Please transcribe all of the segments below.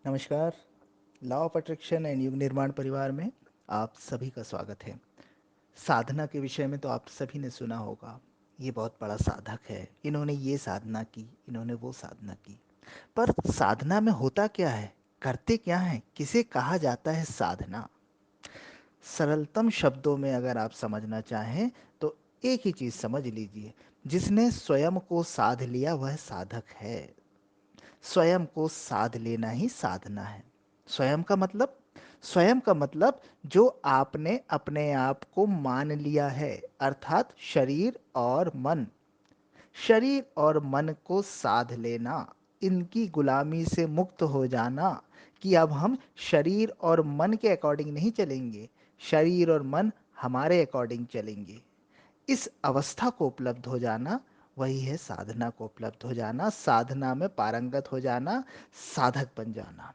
नमस्कार। Law of attraction and युग निर्माण परिवार में आप सभी का स्वागत है। साधना के विषय में तो आप सभी ने सुना होगा। ये बहुत बड़ा साधक है, इन्होंने ये साधना की, इन्होंने वो साधना की। पर साधना में होता क्या है, करते क्या है, किसे कहा जाता है साधना? सरलतम शब्दों में अगर आप समझना चाहें तो एक ही चीज समझ लीजिए। जिसने स्वयं को साध लिया वह साधक है। स्वयं को साध लेना ही साधना है। स्वयं का मतलब, स्वयं का मतलब जो आपने अपने आप को मान लिया है, अर्थात शरीर और मन। शरीर और मन को साध लेना, इनकी गुलामी से मुक्त हो जाना कि अब हम शरीर और मन के अकॉर्डिंग नहीं चलेंगे, शरीर और मन हमारे अकॉर्डिंग चलेंगे। इस अवस्था को उपलब्ध हो जाना, वही है साधना को उपलब्ध हो जाना, साधना में पारंगत हो जाना, साधक बन जाना।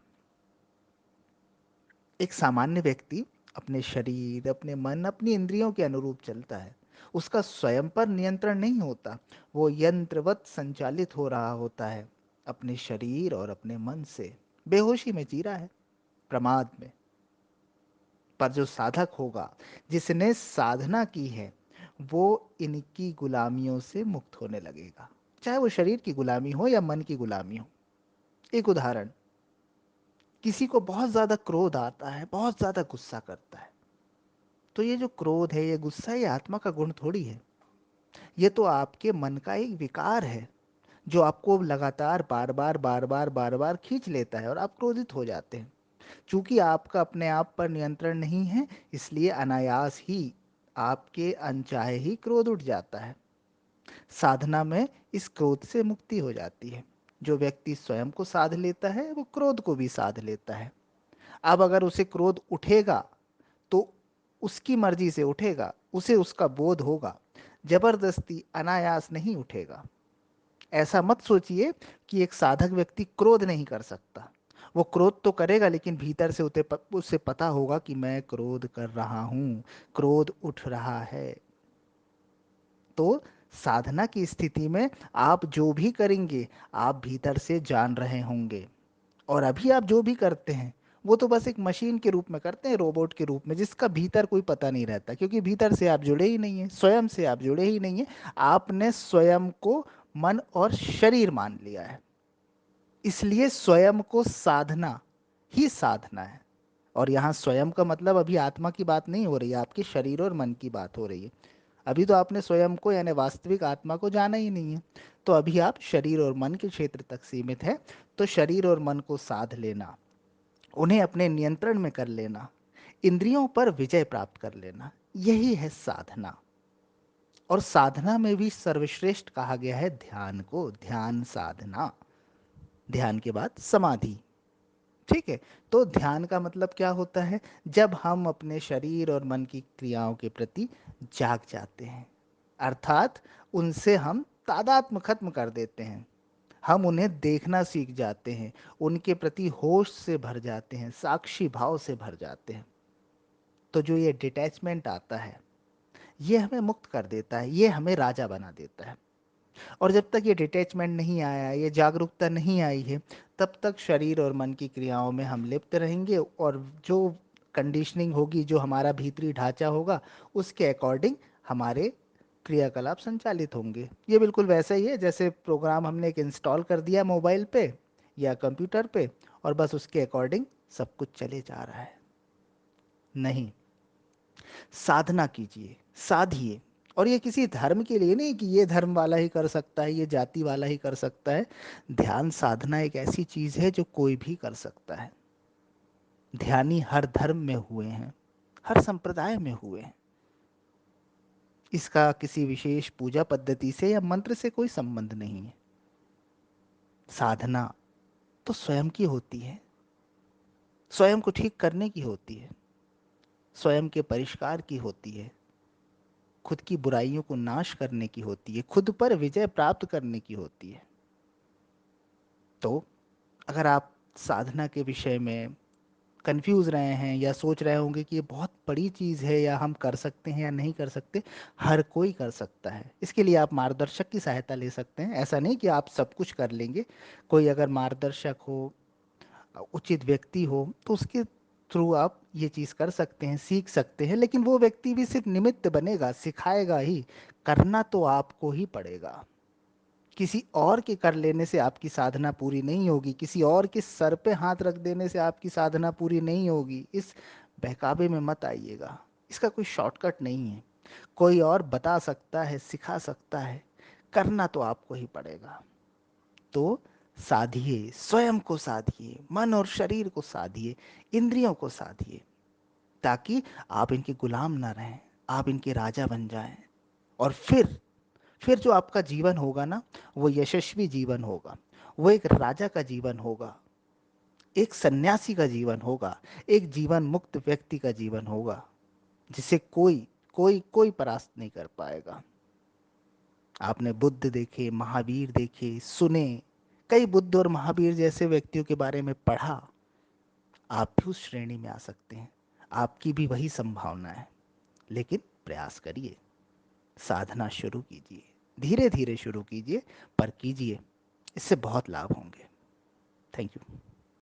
एक सामान्य व्यक्ति अपने शरीर, अपने मन, अपनी इंद्रियों के अनुरूप चलता है। उसका स्वयं पर नियंत्रण नहीं होता। वो यंत्रवत संचालित हो रहा होता है अपने शरीर और अपने मन से। बेहोशी में जी रहा है, प्रमाद में। पर जो साधक होगा, जिसने साधना की है, वो इनकी गुलामियों से मुक्त होने लगेगा। चाहे वो शरीर की गुलामी हो या मन की गुलामी हो। एक उदाहरण, किसी को बहुत ज्यादा क्रोध आता है, बहुत ज्यादा गुस्सा करता है। तो ये जो क्रोध है, ये गुस्सा, ये आत्मा का गुण थोड़ी है। ये तो आपके मन का एक विकार है, जो आपको लगातार बार बार खींच लेता है और आप क्रोधित हो जाते हैं। चूंकि आपका अपने आप पर नियंत्रण नहीं है, इसलिए अनायास ही आपके अनचाहे ही क्रोध उठ जाता है। साधना में इस क्रोध से मुक्ति हो जाती है। जो व्यक्ति स्वयं को साध लेता है, वो क्रोध को भी साध लेता है। अब अगर उसे क्रोध उठेगा तो उसकी मर्जी से उठेगा, उसे उसका बोध होगा। जबरदस्ती अनायास नहीं उठेगा। ऐसा मत सोचिए कि एक साधक व्यक्ति क्रोध नहीं कर सकता। वो क्रोध तो करेगा, लेकिन भीतर से उसे पता होगा कि मैं क्रोध कर रहा हूं, क्रोध उठ रहा है। तो साधना की स्थिति में आप जो भी करेंगे, आप भीतर से जान रहे होंगे। और अभी आप जो भी करते हैं, वो तो बस एक मशीन के रूप में करते हैं, रोबोट के रूप में, जिसका भीतर कोई पता नहीं रहता, क्योंकि भीतर से आप जुड़े ही नहीं है, स्वयं से आप जुड़े ही नहीं है। आपने स्वयं को मन और शरीर मान लिया है। इसलिए स्वयं को साधना ही साधना है। और यहाँ स्वयं का मतलब अभी आत्मा की बात नहीं हो रही है, आपके शरीर और मन की बात हो रही है। अभी तो आपने स्वयं को यानी वास्तविक आत्मा को जाना ही नहीं है। तो अभी आप शरीर और मन के क्षेत्र तक सीमित है। तो शरीर और मन को साध लेना, उन्हें अपने नियंत्रण में कर लेना, इंद्रियों पर विजय प्राप्त कर लेना, यही है साधना। और साधना में भी सर्वश्रेष्ठ कहा गया है ध्यान को, ध्यान साधना। ध्यान के बाद समाधि। ठीक है। तो ध्यान का मतलब क्या होता है? जब हम अपने शरीर और मन की क्रियाओं के प्रति जाग जाते हैं, अर्थात उनसे हम तादात्म्य खत्म कर देते हैं। हम उन्हें देखना सीख जाते हैं, उनके प्रति होश से भर जाते हैं, साक्षी भाव से भर जाते हैं। तो जो ये डिटैचमेंट आता है, ये हमें मुक्त कर देता है, ये हमें राजा बना देता है। और जब तक ये डिटैचमेंट नहीं आया, ये जागरूकता नहीं आई है, तब तक शरीर और मन की क्रियाओं में हम लिप्त रहेंगे। और जो कंडीशनिंग होगी, जो हमारा भीतरी ढांचा होगा, उसके अकॉर्डिंग हमारे क्रियाकलाप संचालित होंगे। ये बिल्कुल वैसा ही है जैसे प्रोग्राम हमने एक इंस्टॉल कर दिया मोबाइल पे या कंप्यूटर पे, और बस उसके अकॉर्डिंग सब कुछ चले जा रहा है। नहीं, साधना कीजिए, साधिए। और ये किसी धर्म के लिए नहीं कि ये धर्म वाला ही कर सकता है, ये जाति वाला ही कर सकता है। ध्यान साधना एक ऐसी चीज है जो कोई भी कर सकता है। ध्यानी हर धर्म में हुए हैं, हर संप्रदाय में हुए हैं। इसका किसी विशेष पूजा पद्धति से या मंत्र से कोई संबंध नहीं है। साधना तो स्वयं की होती है, स्वयं को ठीक करने की होती है, स्वयं के परिष्कार की होती है, खुद की बुराइयों को नाश करने की होती है, खुद पर विजय प्राप्त करने की होती है। तो अगर आप साधना के विषय में कंफ्यूज रहे हैं या सोच रहे होंगे कि ये बहुत बड़ी चीज़ है, या हम कर सकते हैं या नहीं कर सकते, हर कोई कर सकता है। इसके लिए आप मार्गदर्शक की सहायता ले सकते हैं। ऐसा नहीं कि आप सब कुछ कर लेंगे। कोई अगर मार्गदर्शक हो, उचित व्यक्ति हो तो उसके थ्रू आप ये चीज़ कर सकते हैं, सीख सकते हैं, लेकिन वो व्यक्ति भी सिर्फ निमित्त बनेगा, सिखाएगा ही। करना तो आपको ही पड़ेगा। किसी और के कर लेने से आपकी साधना पूरी नहीं होगी, किसी और के सर पे हाथ रख देने से आपकी साधना पूरी नहीं होगी। इस बहकावे में मत आइएगा, इसका कोई शॉर्टकट नहीं है। कोई और बता सकता है, सिखा सकता है, करना तो आपको ही पड़ेगा। तो साधिए, स्वयं को साधिए, मन और शरीर को साधिए, इंद्रियों को साधिए, ताकि आप इनके गुलाम ना रहें, आप इनके राजा बन जाएं। और फिर जो आपका जीवन होगा ना, वो यशस्वी जीवन होगा, वो एक राजा का जीवन होगा, एक सन्यासी का जीवन होगा, एक जीवन मुक्त व्यक्ति का जीवन होगा, जिसे कोई कोई कोई परास्त नहीं कर पाएगा। आपने बुद्ध देखे, महावीर देखे, सुने, कई बुद्ध और महावीर जैसे व्यक्तियों के बारे में पढ़ा। आप भी उस श्रेणी में आ सकते हैं, आपकी भी वही संभावना है। लेकिन प्रयास करिए, साधना शुरू कीजिए, धीरे धीरे शुरू कीजिए, पर कीजिए, इससे बहुत लाभ होंगे। Thank you.